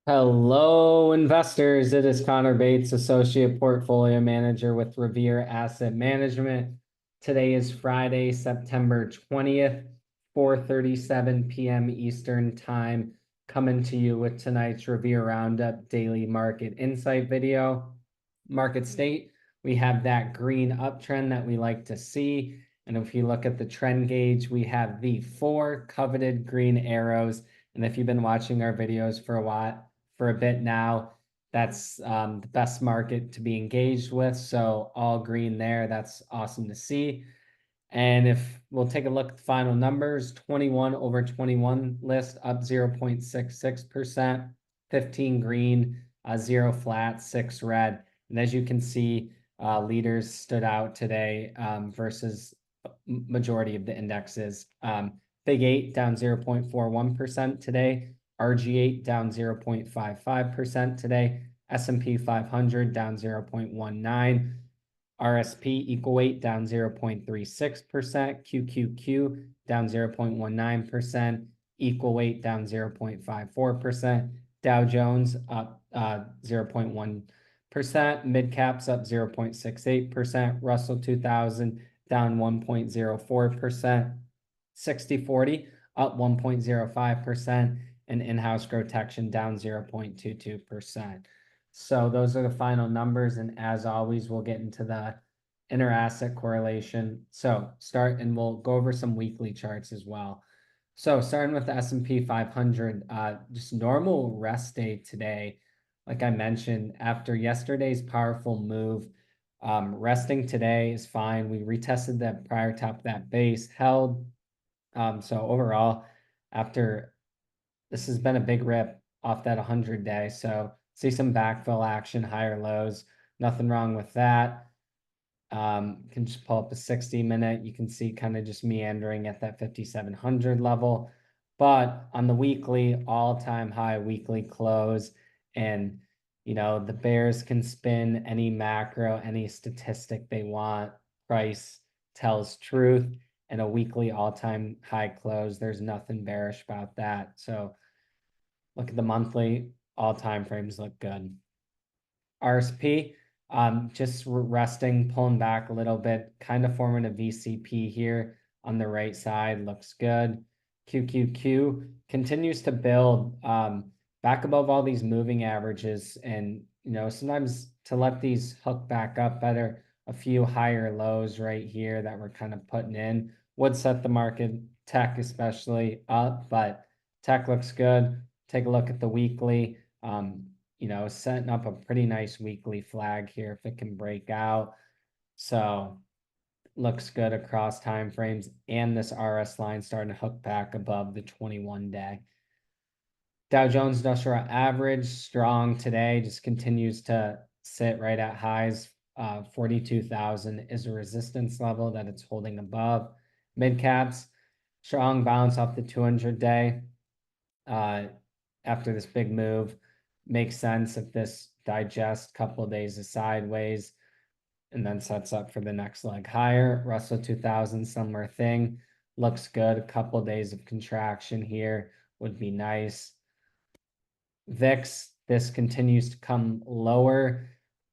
Hello, investors. It is Connor Bates, Associate Portfolio Manager with Revere Asset Management. Today is Friday, September 20th, 4:37 p.m. Eastern Time, coming to you with tonight's Revere Roundup Daily Market Insight video. Market state, we have that green uptrend that we like to see. And if you look at the trend gauge, we have the four coveted green arrows. And if you've been watching our videos for a bit now, that's the best market to be engaged with. So all green there, that's awesome to see. And if we'll take a look at the final numbers, 21 over 21 list up 0.66%, 15 green, 0 flat, 6 red. And as you can see, leaders stood out today versus majority of the indexes. Big 8 down 0.41% today. RG8 down 0.55% today. S&P 500 down 0.19%. RSP equal weight down 0.36%. QQQ down 0.19%. Equal weight down 0.54%. Dow Jones up 0.1%. Mid caps up 0.68%. Russell 2000 down 1.04%. 60/40 up 1.05%. And in-house GROTECTION down 0.22%. So those are the final numbers. And as always, we'll get into the inter-asset correlation. So we'll go over some weekly charts as well. So starting with the S&P 500, just normal rest day today. Like I mentioned, after yesterday's powerful move, resting today is fine. We retested that prior top of that base, held. So overall, after this has been a big rip off that 100-day. So see some backfill action, higher lows. Nothing wrong with that. Can just pull up a 60-minute. You can see kind of just meandering at that 5,700 level. But on the weekly, all-time high weekly close. And, the bears can spin any macro, any statistic they want. Price tells truth. And a weekly all-time high close. There's nothing bearish about that. So look at the monthly, all time frames look good. RSP, just resting, pulling back a little bit, kind of forming a VCP here on the right side, looks good. QQQ continues to build back above all these moving averages. And, sometimes to let these hook back up better, a few higher lows right here that we're kind of putting in would set the market, tech especially, up, but tech looks good. Take a look at the weekly, setting up a pretty nice weekly flag here if it can break out. So looks good across time frames, and this RS line starting to hook back above the 21-day. Dow Jones Industrial Average strong today, just continues to sit right at highs. 42,000 is a resistance level that it's holding above. Mid caps, strong bounce off the 200-day. After this big move, makes sense if this digests a couple of days of sideways and then sets up for the next leg higher. Russell 2000, similar thing, looks good. A couple of days of contraction here would be nice. VIX, this continues to come lower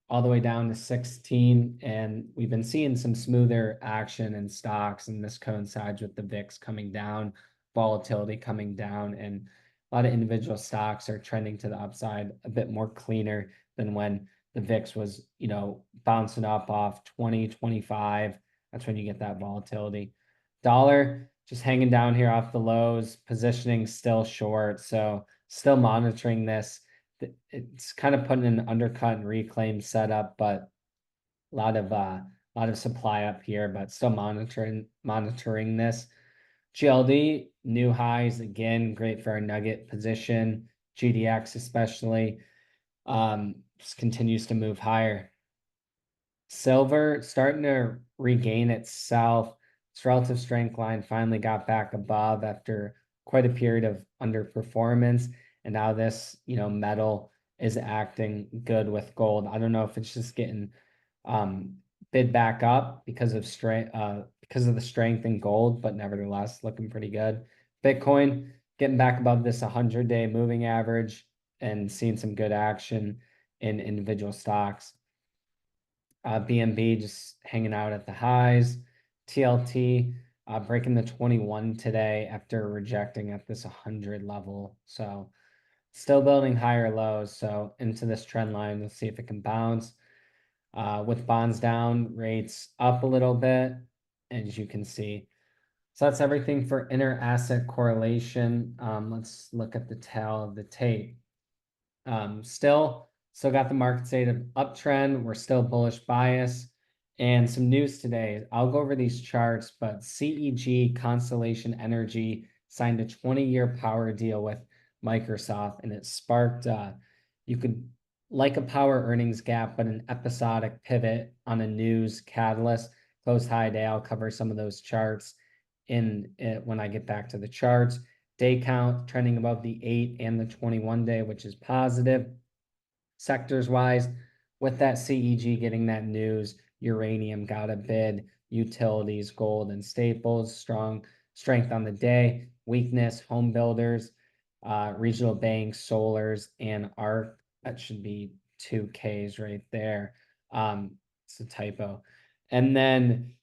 all the way down to 16, and we've been seeing some smoother action in stocks, and this coincides with the VIX coming down, volatility coming down, and a lot of individual stocks are trending to the upside a bit more cleaner than when the VIX was, bouncing up off 20, 25. That's when you get that volatility. Dollar just hanging down here off the lows, positioning still short. So still monitoring this. It's kind of putting an undercut and reclaim setup, but a lot of supply up here, but still monitoring this. GLD, new highs again, great for our nugget position. GDX especially, just continues to move higher. Silver starting to regain itself. Its relative strength line finally got back above after quite a period of underperformance. And now this, metal is acting good with gold. I don't know if it's just getting bid back up because of the strength in gold, but nevertheless looking pretty good. Bitcoin getting back above this 100-day moving average and seeing some good action in individual stocks. BNB just hanging out at the highs. TLT breaking the 21 today after rejecting at this 100 level. So still building higher lows. So into this trend line, let's see if it can bounce. With bonds down, rates up a little bit, as you can see. So that's everything for inter asset correlation. Let's look at the tail of the tape. Still got the market state of uptrend. We're still bullish bias. And some news today. I'll go over these charts, but CEG Constellation Energy signed a 20-year power deal with Microsoft, and it sparked you could like a power earnings gap, but an episodic pivot on a news catalyst. Close high day. I'll cover some of those charts in it when I get back to the charts. Day count trending above the 8 and the 21 day, which is positive. Sectors wise, with that CEG getting that news, uranium got a bid, utilities, gold, and staples, strength on the day, weakness, home builders, regional banks, solars, and ARC. That should be 2 Ks right there. It's a typo. And then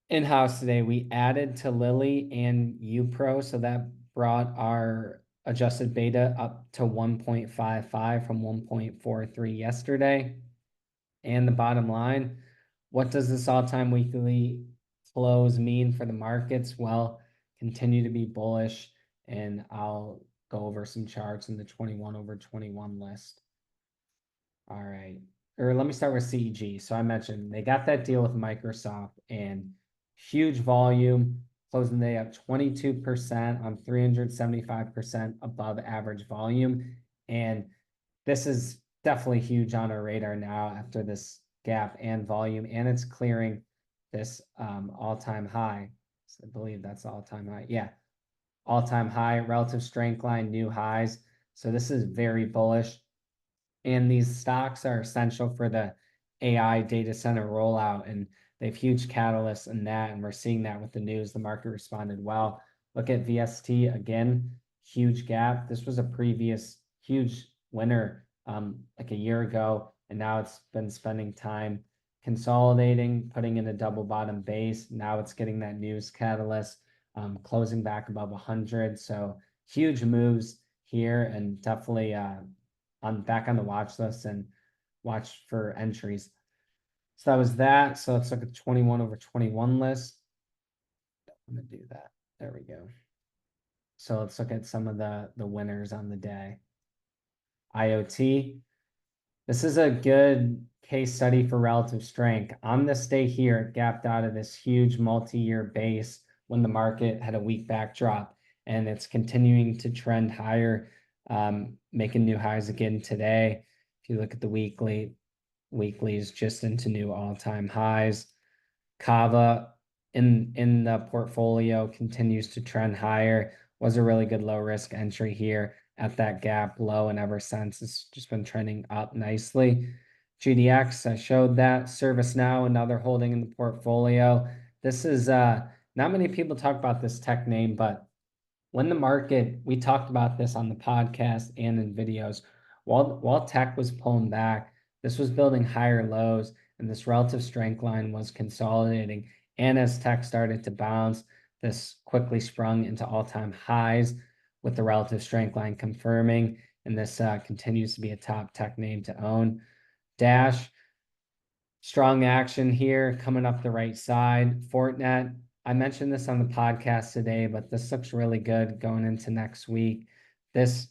in-house today, we added to Lilly and UPRO, so that brought our adjusted beta up to 1.55 from 1.43 yesterday. And the bottom line, what does this all-time weekly close mean for the markets? Well, continue to be bullish, and I'll go over some charts in the 21 over 21 list. All right. Or let me start with CEG. So I mentioned they got that deal with Microsoft and huge volume, closing the day up 22% on 375% above average volume. And this is definitely huge on our radar now after this gap and volume, and it's clearing this all-time high. So I believe that's all-time high. Yeah, all-time high, relative strength line, new highs. So this is very bullish. And these stocks are essential for the AI data center rollout, and they have huge catalysts in that, and we're seeing that with the news. The market responded well. Look at VST again, huge gap. This was a previous huge winner like a year ago, and now it's been spending time consolidating, putting in a double bottom base. Now it's getting that news catalyst, closing back above 100. So huge moves here, and definitely back on the watch list and watch for entries. So that was that. So let's look at the 21 over 21 list. I'm gonna do that. There we go. So let's look at some of the winners on the day. IoT. This is a good case study for relative strength. On this day here, it gapped out of this huge multi-year base when the market had a weak backdrop, and it's continuing to trend higher, making new highs again today. If you look at the weeklies just into new all-time highs. Kava in the portfolio continues to trend higher. Was a really good low risk entry here at that gap low, and ever since it's just been trending up nicely. GDX, I showed that. ServiceNow, another holding in the portfolio. This is not many people talk about this tech name, but when the market, we talked about this on the podcast and in videos, while tech was pulling back, this was building higher lows, and this relative strength line was consolidating. And as tech started to bounce, this quickly sprung into all-time highs with the relative strength line confirming, and this continues to be a top tech name to own. Dash, strong action here coming up the right side. Fortinet, I mentioned this on the podcast today, but this looks really good going into next week. This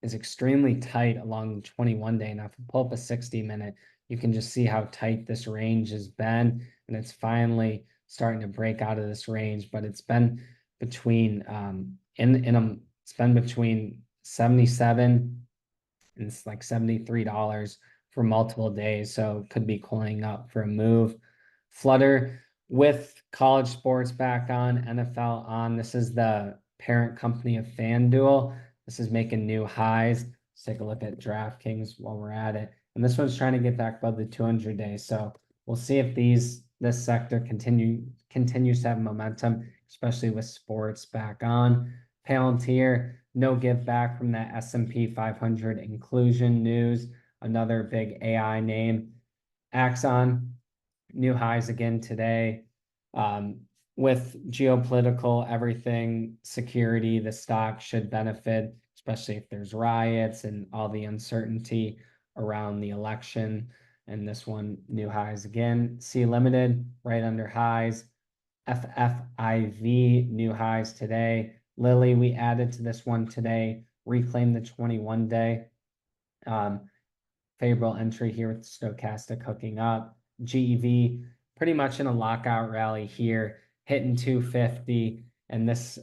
is extremely tight along the 21 day. Now, if you pull up a 60-minute, you can just see how tight this range has been, and it's finally starting to break out of this range, but it's been between it's been between 77 and it's like $73 for multiple days, so could be coiling up for a move. Flutter, with college sports back on, NFL on, this is the parent company of FanDuel. This is making new highs. Let's take a look at DraftKings while we're at it. And this one's trying to get back above the 200 days. So we'll see if this sector continues to have momentum, especially with sports back on. Palantir, no give back from that S&P 500 inclusion news, another big AI name. Axon, new highs again today. With geopolitical everything, security, the stock should benefit, especially if there's riots and all the uncertainty around the election. And this one, new highs again. C Limited, right under highs. FFIV, new highs today. Lilly, we added to this one today. Reclaim the 21 day. Favorable entry here with stochastic hooking up. GEV, pretty much in a lockout rally here, hitting 250. And this,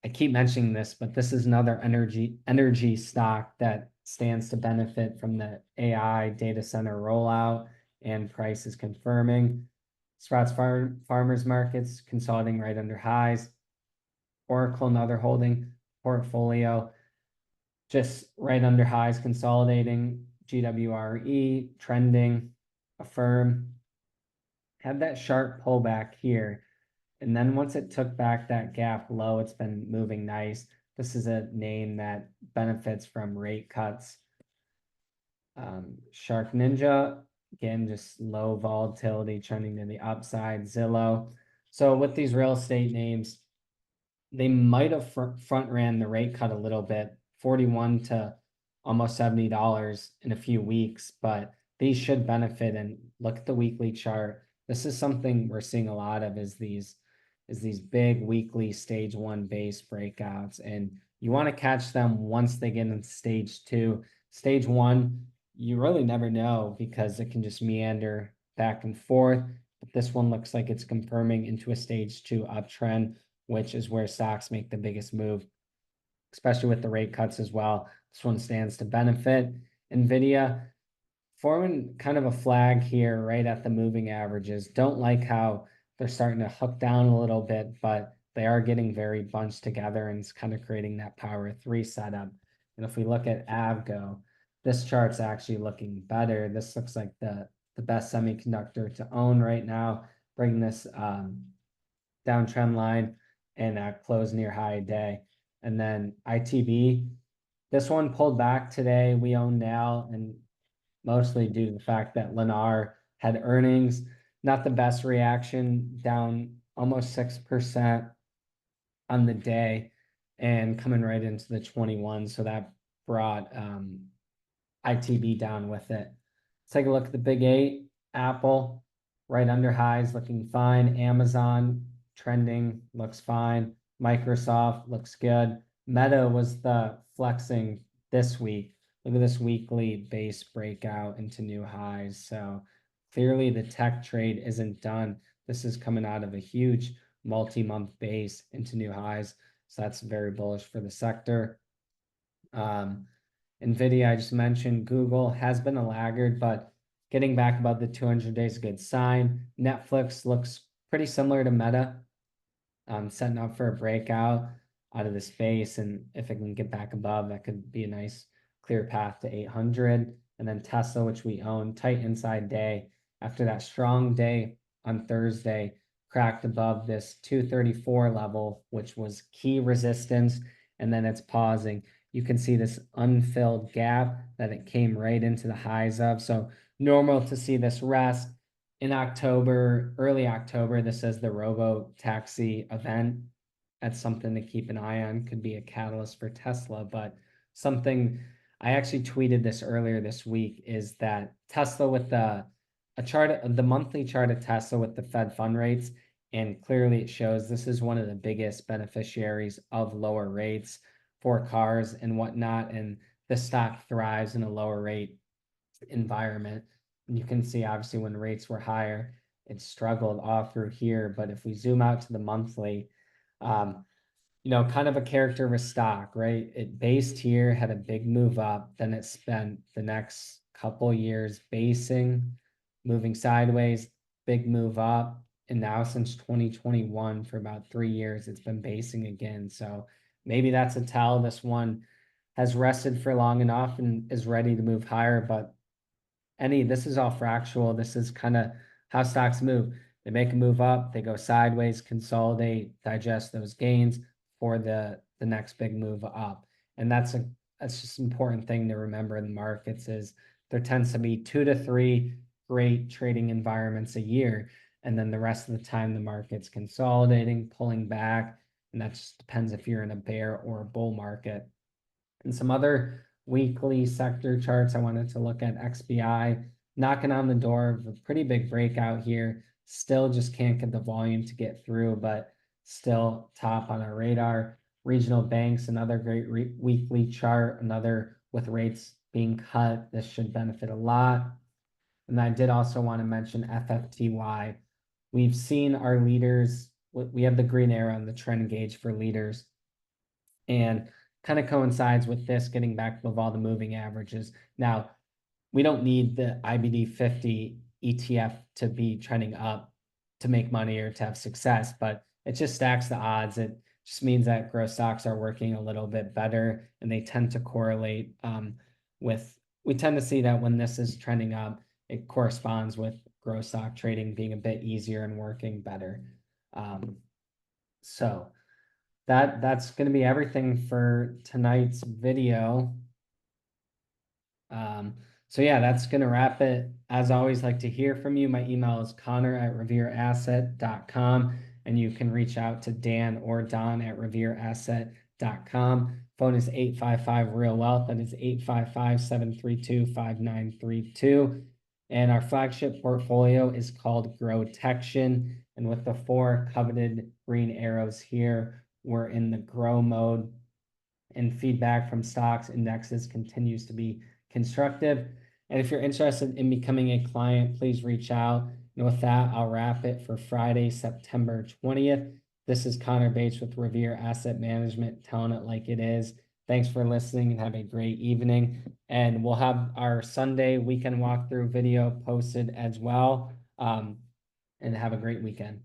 I keep mentioning this, but this is another energy stock that stands to benefit from the AI data center rollout, and price is confirming. Sprouts Farmers Markets consolidating right under highs. Oracle, another holding portfolio, just right under highs, consolidating. GWRE trending. Affirm had that sharp pullback here, and then once it took back that gap low, it's been moving nice. This is a name that benefits from rate cuts. Shark Ninja, again, just low volatility, trending to the upside. Zillow. So with these real estate names, they might have front ran the rate cut a little bit, 41 to almost $70 in a few weeks, but these should benefit. And look at the weekly chart. This is something we're seeing a lot of, is these big weekly stage 1 base breakouts, and you want to catch them once they get into stage 2. Stage 1, you really never know because it can just meander back and forth. But this one looks like it's confirming into a stage 2 uptrend, which is where stocks make the biggest move, especially with the rate cuts as well. This one stands to benefit. NVIDIA forming kind of a flag here right at the moving averages. Don't like how they're starting to hook down a little bit, but they are getting very bunched together, and it's kind of creating that power 3 setup. And if we look at Avgo, this chart's actually looking better. This looks like the best semiconductor to own right now, bringing this downtrend line and close near high day. And then ITB, this one pulled back today. We own now, and mostly due to the fact that Lennar had earnings. Not the best reaction, down almost 6% on the day and coming right into the 21. So that brought ITB down with it. Let's take a look at the big 8. Apple, right under highs, looking fine. Amazon, trending, looks fine. Microsoft looks good. Meta was the flexing this week. Look at this weekly base breakout into new highs. So clearly the tech trade isn't done. This is coming out of a huge multi-month base into new highs. So that's very bullish for the sector. NVIDIA, I just mentioned. Google has been a laggard, but getting back above the 200 days is a good sign. Netflix looks pretty similar to Meta, setting up for a breakout out of the space. And if it can get back above, that could be a nice clear path to 800. And then Tesla, which we own, tight inside day. After that strong day on Thursday, cracked above this 234 level, which was key resistance, and then it's pausing. You can see this unfilled gap that it came right into the highs of. So normal to see this rest. In October, early October, this is the robo-taxi event. That's something to keep an eye on. Could be a catalyst for Tesla, but something I actually tweeted this earlier this week is that Tesla with the monthly chart of Tesla with the Fed fund rates, and clearly it shows this is one of the biggest beneficiaries of lower rates for cars and whatnot, and the stock thrives in a lower rate environment. And you can see obviously when rates were higher, it struggled all through here. But if we zoom out to the monthly, kind of a character of a stock, right? It based here, had a big move up, then it spent the next couple years basing, moving sideways, big move up. And now since 2021, for about 3 years, it's been basing again. So maybe that's a tell. This one has rested for long enough and is ready to move higher. But this is all fractional. This is kind of how stocks move. They make a move up, they go sideways, consolidate, digest those gains for the the next big move up. And that's just an important thing to remember in the markets is there tends to be 2 to 3 great trading environments a year. And then the rest of the time, the market's consolidating, pulling back. And that just depends if you're in a bear or a bull market. And some other weekly sector charts, I wanted to look at XBI, knocking on the door of a pretty big breakout here. Still just can't get the volume to get through, but still top on our radar. Regional banks, another great weekly chart, another with rates being cut. This should benefit a lot. And I did also want to mention FFTY. We've seen our leaders, we have the green arrow on the trend gauge for leaders, and kind of coincides with this getting back above all the moving averages. Now, we don't need the IBD 50 ETF to be trending up to make money or to have success, but it just stacks the odds. It just means that growth stocks are working a little bit better, and they tend to correlate we tend to see that when this is trending up, it corresponds with growth stock trading being a bit easier and working better. So that's going to be everything for tonight's video. So yeah, that's going to wrap it. As always, like to hear from you. My email is connor@revereasset.com, and you can reach out to Dan or Don at revereasset.com. Phone is 855-REAL-WEALTH. That is 855-732-5932. And our flagship portfolio is called GROTECTION. And with the 4 coveted green arrows here, we're in the grow mode, and feedback from stocks indexes continues to be constructive. And if you're interested in becoming a client, please reach out. And with that, I'll wrap it for Friday, September 20th. This is Connor Bates with Revere Asset Management, telling it like it is. Thanks for listening and have a great evening. And we'll have our Sunday weekend walkthrough video posted as well. And have a great weekend.